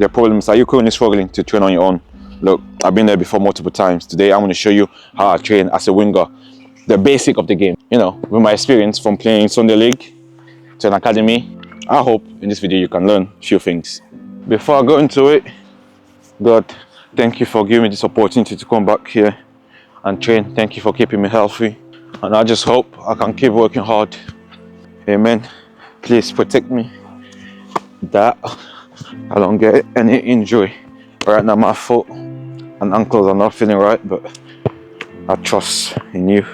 The problem is, are you currently struggling to train on your own? Look, I've been there before multiple times. Today, I'm going to show you how I train as a winger, the basic of the game. You know, with my experience from playing Sunday League to an academy, I hope in this video you can learn a few things. Before I go into it, God, thank you for giving me this opportunity to come back here and train. Thank you for keeping me healthy. And I just hope I can keep working hard. Amen. Please protect me that I don't get any injury. Right now my foot and ankles are not feeling right, but I trust in you.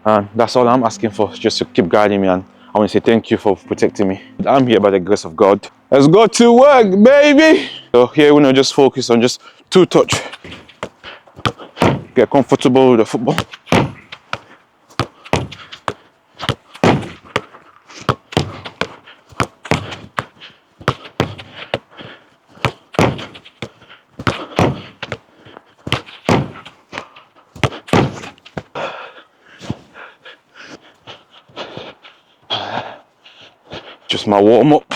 And that's all I'm asking for, just to keep guiding me. And I want to say thank you for protecting me. I'm here by the grace of God. Let's go to work, baby. So here we're gonna just focus on just 2 touch. Get comfortable with the football. Just my warm up.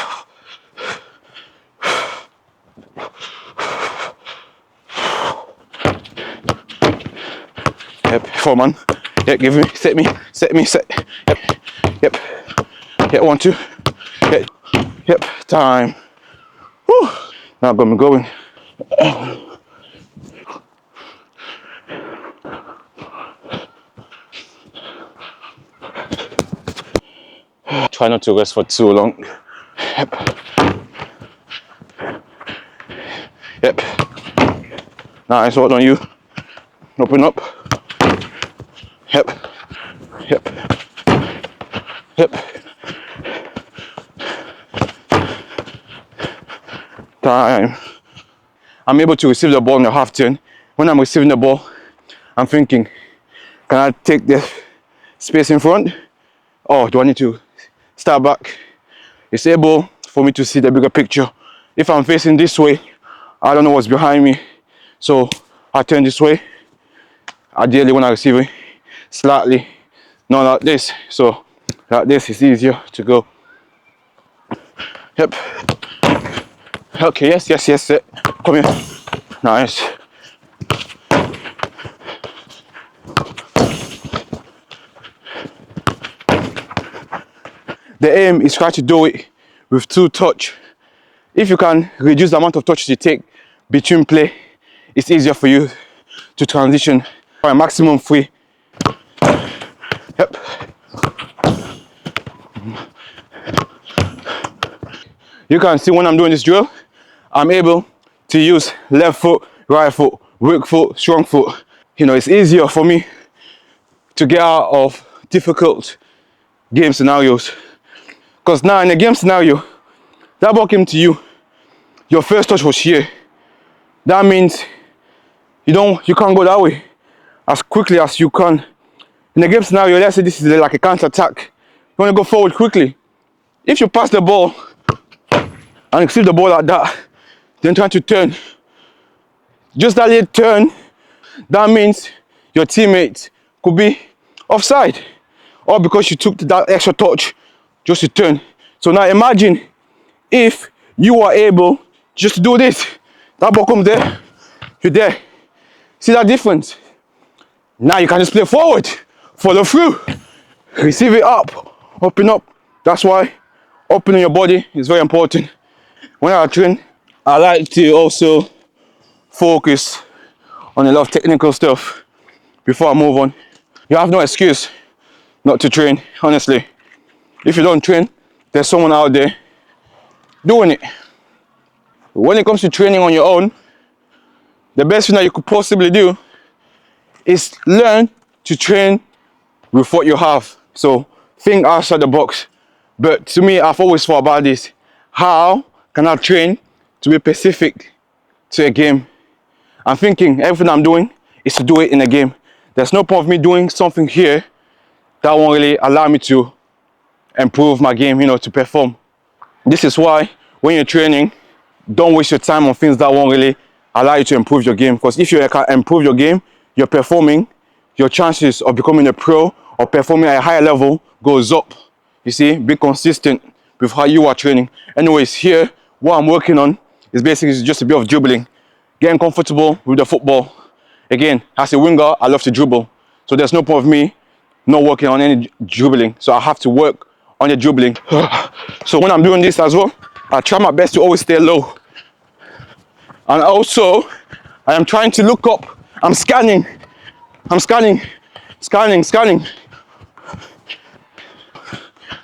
Yep, 4 man. Yep, give me, set me, set. Yep. Yep, 1, 2. Yep, time. Whew. Now got me going. Try not to rest for too long. Yep. Yep. Nice, well done you. Open up. Yep. Yep. Yep. Time. I'm able to receive the ball in the half turn. When I'm receiving the ball, I'm thinking, can I take the space in front? Or do I need to start back? It's able for me to see the bigger picture. If I'm facing this way, I don't know what's behind me. So I turn this way. Ideally when I receive it, slightly, not like this. So like this is easier to go. Yep. Okay, yes, sit. Come here. Nice. The aim is try to do it with 2 touch. If you can reduce the amount of touches you take between play, it's easier for you to transition for a maximum 3. Yep. You can see when I'm doing this drill, I'm able to use left foot, right foot, weak foot, strong foot. You know, it's easier for me to get out of difficult game scenarios. Because now in a game scenario, that ball came to you, your first touch was here. That means you can't go that way as quickly as you can. In a game scenario, let's say this is like a counter attack. You want to go forward quickly. If you pass the ball and receive the ball like that, then trying to turn, just that little turn, that means your teammate could be offside, or because you took that extra touch just to turn. So now imagine if you are able just to do this, that ball comes there, you're there. See that difference? Now you can just play forward, follow through, receive it up, open up. That's why opening your body is very important. When I train, I like to also focus on a lot of technical stuff before I move on. You have no excuse not to train, honestly. If you don't train, there's someone out there doing it. When it comes to training on your own, the best thing that you could possibly do is learn to train with what you have. So think outside the box. But to me, I've always thought about this. How can I train to be specific to a game? I'm thinking everything I'm doing is to do it in a game. There's no point of me doing something here that won't really allow me to improve my game, to perform. This is why when you're training, don't waste your time on things that won't really allow you to improve your game. Because if you can improve your game, you're performing, your chances of becoming a pro or performing at a higher level goes up. You see, be consistent with how you are training. Anyways, here, what I'm working on is basically just a bit of dribbling, getting comfortable with the football. Again, as a winger, I love to dribble. So there's no point of me not working on any dribbling. So I have to work on the dribbling. So when I'm doing this as well, I try my best to always stay low. And also, I am trying to look up. I'm scanning. Scanning.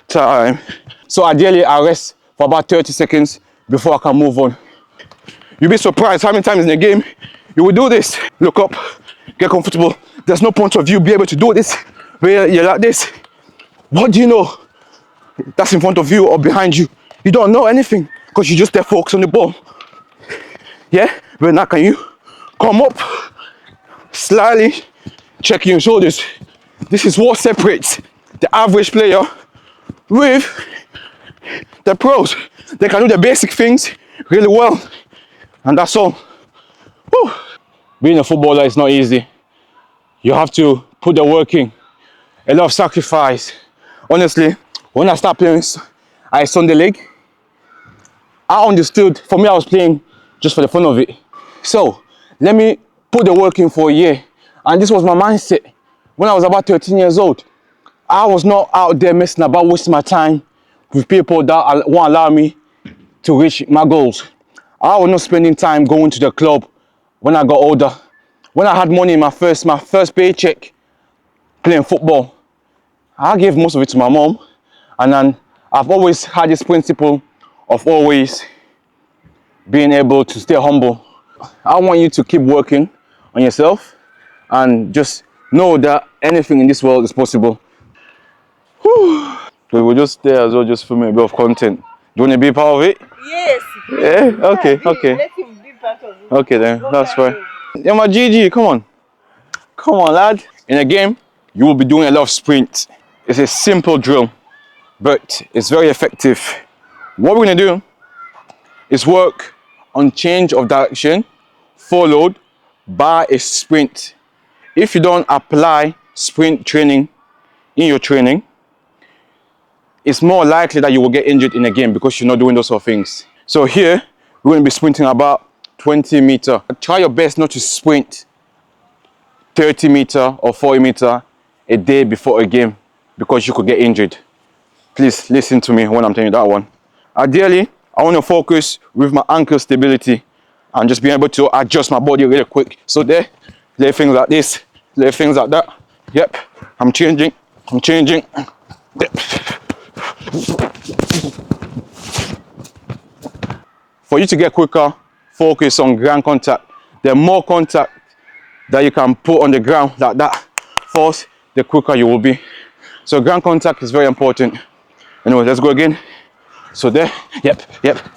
Time. So ideally, I rest for about 30 seconds before I can move on. You'll be surprised how many times in the game you will do this. Look up, get comfortable. There's no point of you be able to do this where you're like this. What do you know that's in front of you or behind you? You don't know anything because you just stay focused on the ball. Yeah? But now can you come up, slightly check your shoulders. This is what separates the average player with the pros. They can do the basic things really well. And that's all. Whew. Being a footballer is not easy. You have to put the work in. A lot of sacrifice. Honestly, when I started playing at Sunday League, I understood. For me, I was playing just for the fun of it. So, let me put the work in for a year. And this was my mindset. When I was about 13 years old, I was not out there messing about, wasting my time with people that won't allow me to reach my goals. I was not spending time going to the club when I got older. When I had money in my first paycheck playing football, I gave most of it to my mom. And then I've always had this principle of always being able to stay humble. I want you to keep working on yourself and just know that anything in this world is possible. Whew. So we'll just stay as well, just film a bit of content. Do you want to be part of it? Yes. Yeah? Okay. Let him be part of it. Okay then, that's fine. Yeah, my GG, come on. Come on, lad. In a game, you will be doing a lot of sprints. It's a simple drill, but it's very effective. What we're gonna do is work on change of direction, followed by a sprint. If you don't apply sprint training in your training, it's more likely that you will get injured in a game because you're not doing those sort of things. So here, we're going to be sprinting about 20 meters. Try your best not to sprint 30 meters or 40 meters a day before a game because you could get injured. Please listen to me when I'm telling you that one. Ideally, I want to focus with my ankle stability and just being able to adjust my body really quick. So there, little things like this, little things like that. Yep, I'm changing. Yep. For you to get quicker, focus on ground contact. The more contact that you can put on the ground like that, force, the quicker you will be. So ground contact is very important. Anyway, let's go again. So there, yep,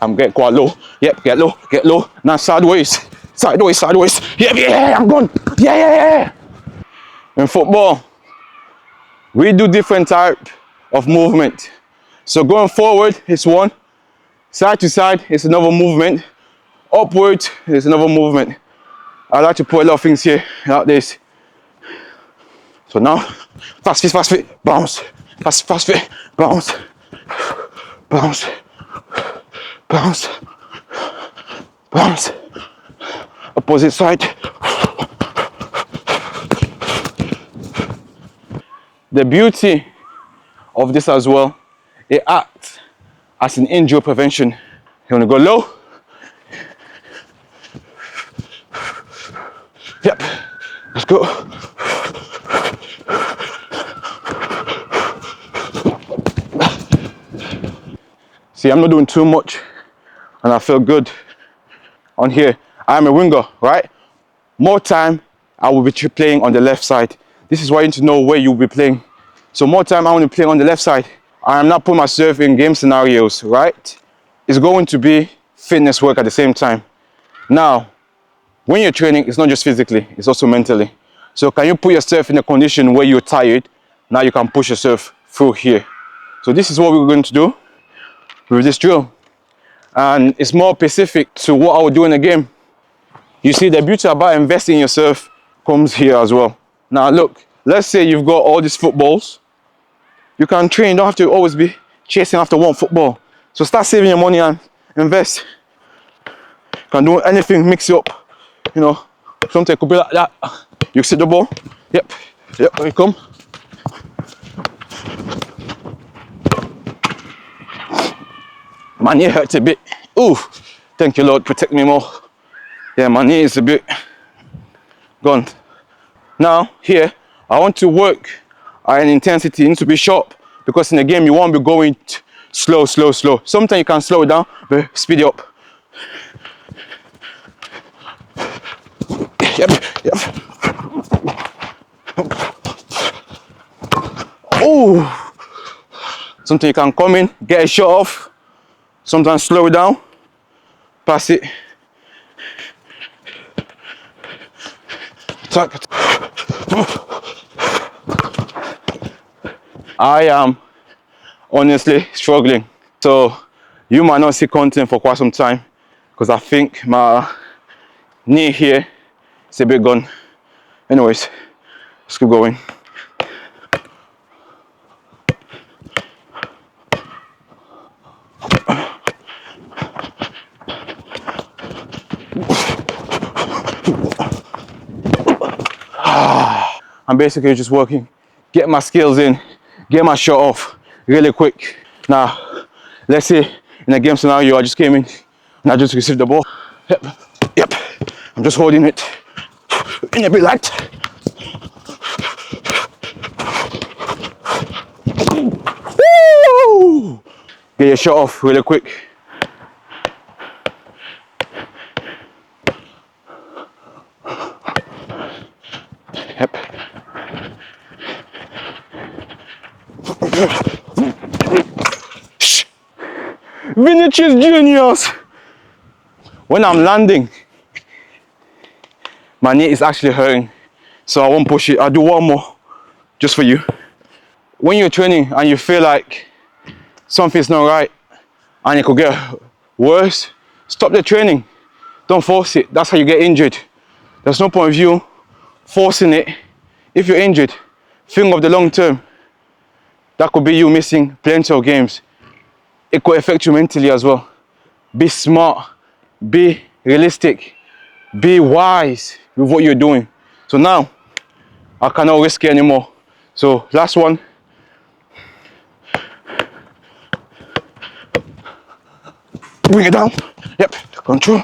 I'm getting quite low. Yep, get low. Now sideways. Yeah, I'm gone. Yeah. In football, we do different type of movement. So going forward is one, side to side is another movement, upward is another movement. I like to put a lot of things here like this. So now, fast feet, bounce, fast feet, bounce, opposite side. The beauty of this as well, it acts as an injury prevention. You want to go low? Yep, let's go. See, I'm not doing too much and I feel good on here. I'm a winger, right? More time, I will be playing on the left side. This is why you need to know where you'll be playing. So more time I want to play on the left side. I am not putting myself in game scenarios, right? It's going to be fitness work at the same time. Now, when you're training, it's not just physically, it's also mentally. So can you put yourself in a condition where you're tired? Now you can push yourself through here. So this is what we're going to do with this drill. And it's more specific to what I would do in a game. You see, the beauty about investing in yourself comes here as well. Now look, let's say you've got all these footballs. You can train, you don't have to always be chasing after one football. So start saving your money and invest. Can do anything, mix it up. You know, sometimes it could be like that. You sit the ball. Yep. Yep, here you come. My knee hurts a bit. Ooh, thank you, Lord, protect me more. Yeah, my knee is a bit gone. Now, here, I want to work at an intensity. It needs to be sharp because in the game, you won't be going slow. Sometimes you can slow it down, but speed it up. Yep. Oh, sometimes you can come in, get a shot off. Sometimes slow it down, pass it. Attack. I am honestly struggling. So you might not see content for quite some time because I think my knee here is a bit gone. Anyways, let's keep going. I'm basically just working, get my skills in, get my shot off really quick. Now, let's say in a game scenario, I just came in and I just received the ball. Yep. I'm just holding it in a bit light. Woo! Get your shot off really quick. Yep. Vinicius Juniors. When I'm landing, my knee is actually hurting, so I won't push it. I'll do one more just for you. When you're training and you feel like something's not right and it could get worse, stop the training. Don't force it. That's how you get injured. There's no point of you forcing it. If you're injured, think of the long term. That could be you missing plenty of games. It could affect you mentally as well. Be smart, be realistic, be wise with what you're doing. So now, I cannot risk it anymore. So last one. Bring it down. Yep, control.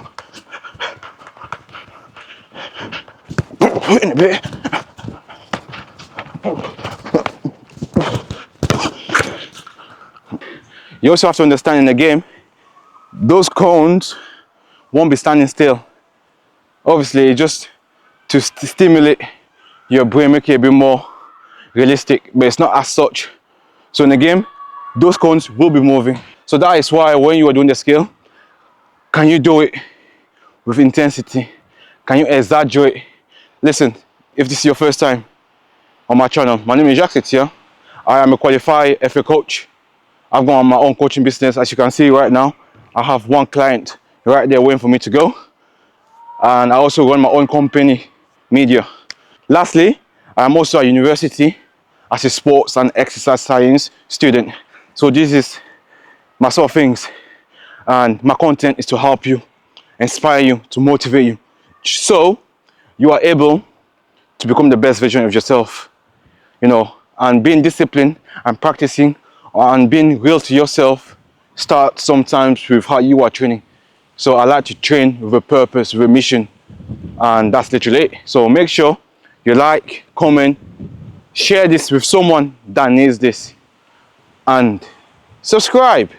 In a bit. You also have to understand in the game, those cones won't be standing still. Obviously, just to stimulate your brain, make it a bit more realistic, but it's not as such. So in the game, those cones will be moving. So that is why when you are doing the skill, can you do it with intensity? Can you exaggerate? Listen, if this is your first time on my channel, my name is Jacques here. I am a qualified FA coach. I've got my own coaching business. As you can see right now, I have one client right there waiting for me to go. And I also run my own company, media. Lastly, I'm also at university as a sports and exercise science student. So this is my sort of things. And my content is to help you, inspire you, to motivate you. So you are able to become the best version of yourself, you know, and being disciplined and practicing and being real to yourself starts sometimes with how you are training. So I like to train with a purpose, with a mission, and that's literally it. So make sure you like, comment, share this with someone that needs this, and subscribe.